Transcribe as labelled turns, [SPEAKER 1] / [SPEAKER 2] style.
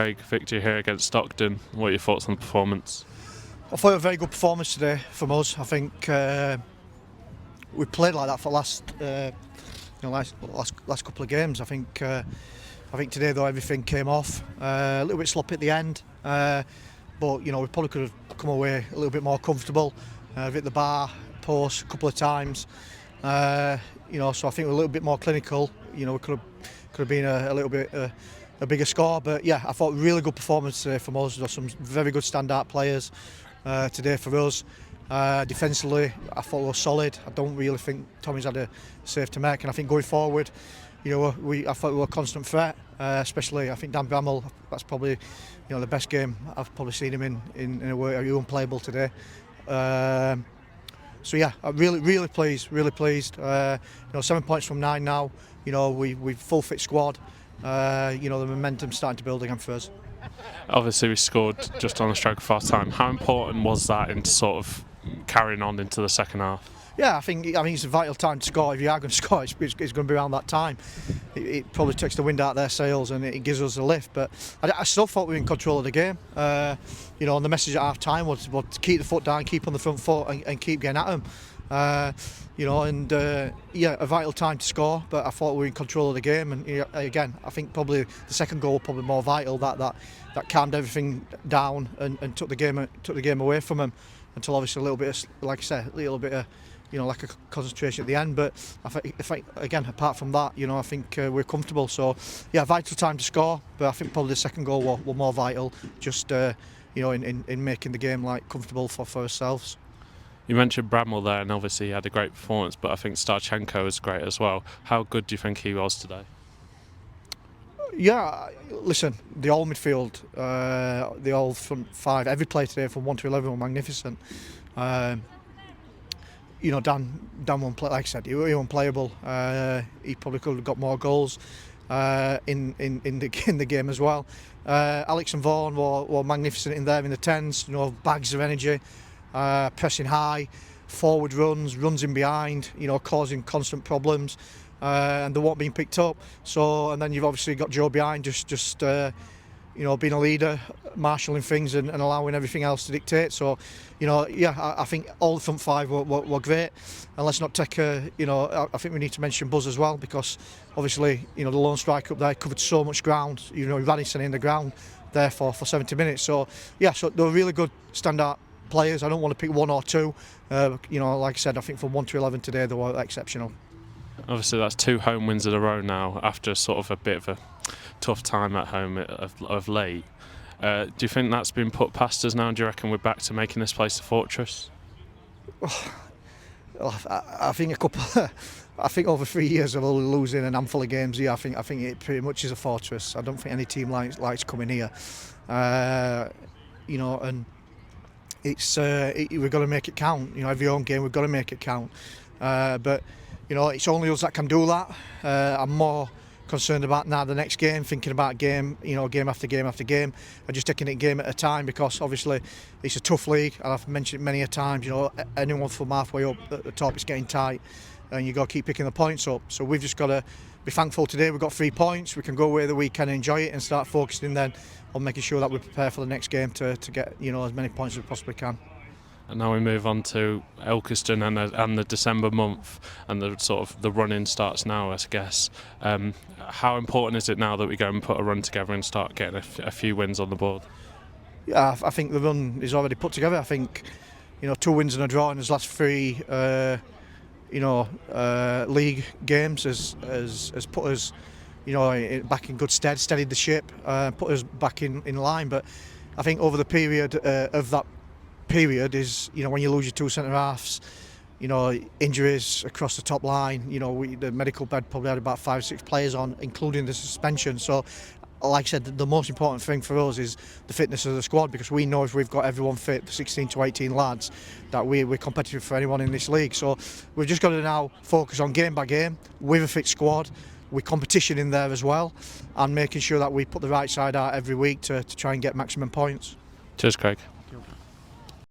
[SPEAKER 1] Craig, victory here against Stockton. What are your thoughts on the performance?
[SPEAKER 2] I thought it was a very good performance today from us. I think we played like that for last couple of games. I think today though everything came off. A little bit sloppy at the end, but we probably could have come away a little bit more comfortable. Hit the bar post a couple of times. So I think we're a little bit more clinical. We could have been a little bit a bigger score, but yeah, I thought really good performance today from us. There's some very good standout players today for us. Defensively, I thought we were solid. I don't really think Tommy's had a save to make, and I think going forward, I thought we were a constant threat. Especially, I think Dan Bramall. That's probably the best game I've probably seen him in a way. He was unplayable today. So yeah, I'm really pleased. 7 points from 9 now. We've full fit squad. The momentum's starting to build again for us.
[SPEAKER 1] Obviously, we scored just on the stroke of half time. How important was that into sort of carrying on into the second half?
[SPEAKER 2] Yeah, I think it's a vital time to score. If you are going to score, it's going to be around that time. It probably takes the wind out of their sails and it gives us a lift. But I still thought we were in control of the game. And the message at half time was to keep the foot down, keep on the front foot, and keep getting at them. A vital time to score. But I thought we were in control of the game. And again, I think probably the second goal was probably more vital. That calmed everything down and took the game away from them until obviously a little bit of, like I said, a little bit of lack of concentration at the end. But again, apart from that, I think we're comfortable. So yeah, vital time to score. But I think probably the second goal were more vital. Just in making the game comfortable for ourselves.
[SPEAKER 1] You mentioned Bramall there, and obviously he had a great performance, but I think Starchenko was great as well. How good do you think he was today? Yeah,
[SPEAKER 2] listen, the whole midfield, the whole front five, every player today from 1 to 11 were magnificent. Dan won't play, like I said, he was unplayable. He probably could have got more goals in the game as well. Alex and Vaughan were magnificent in there in the 10s, bags of energy. Pressing high, forward runs in behind, causing constant problems, and they weren't being picked up. So, and then you've obviously got Joe behind, just being a leader, marshalling things and allowing everything else to dictate. So, I think all the front five were great. And let's not take I think we need to mention Buzz as well, because obviously, the lone striker up there covered so much ground. Radisson in the ground there for 70 minutes. So, yeah, so they were really good standout players. I don't want to pick one or two. Like I said, I think from 1 to 11 today they were exceptional.
[SPEAKER 1] Obviously, that's 2 home wins in a row now after sort of a bit of a tough time at home of late. Do you think that's been put past us now? Do you reckon we're back to making this place a fortress?
[SPEAKER 2] I think I think over 3 years of losing an handful of games here, I think it pretty much is a fortress. I don't think any team likes coming here. And it's we've got to make it count. Every home game we've got to make it count. But it's only us that can do that. I'm more concerned about now the next game, thinking about game after game after game, and just taking it game at a time, because obviously it's a tough league, and I've mentioned it many a times. Anyone from halfway up at the top, it's getting tight, and you got to keep picking the points up. So we've just got to be thankful today. We've got 3 points. We can go away the weekend and enjoy it, and start focusing then on making sure that we prepare for the next game to get as many points as we possibly can.
[SPEAKER 1] And now we move on to Ilkeston and the December month, and the sort of the run-in starts now, I guess. How important is it now that we go and put a run together and start getting a few wins on the board?
[SPEAKER 2] Yeah, I think the run is already put together. I think 2 wins and a draw in his last 3 league games has put us back in good stead, steadied the ship, put us back in line. But I think over the period of that period is when you lose your 2 centre halves, injuries across the top line. The medical bed probably had about 5 or 6 players on, including the suspension. So, like I said, the most important thing for us is the fitness of the squad, because we know if we've got everyone fit, the 16 to 18 lads, that we're competitive for anyone in this league. So we've just got to now focus on game by game with a fit squad, with competition in there as well, and making sure that we put the right side out every week to try and get maximum points.
[SPEAKER 1] Cheers, Craig.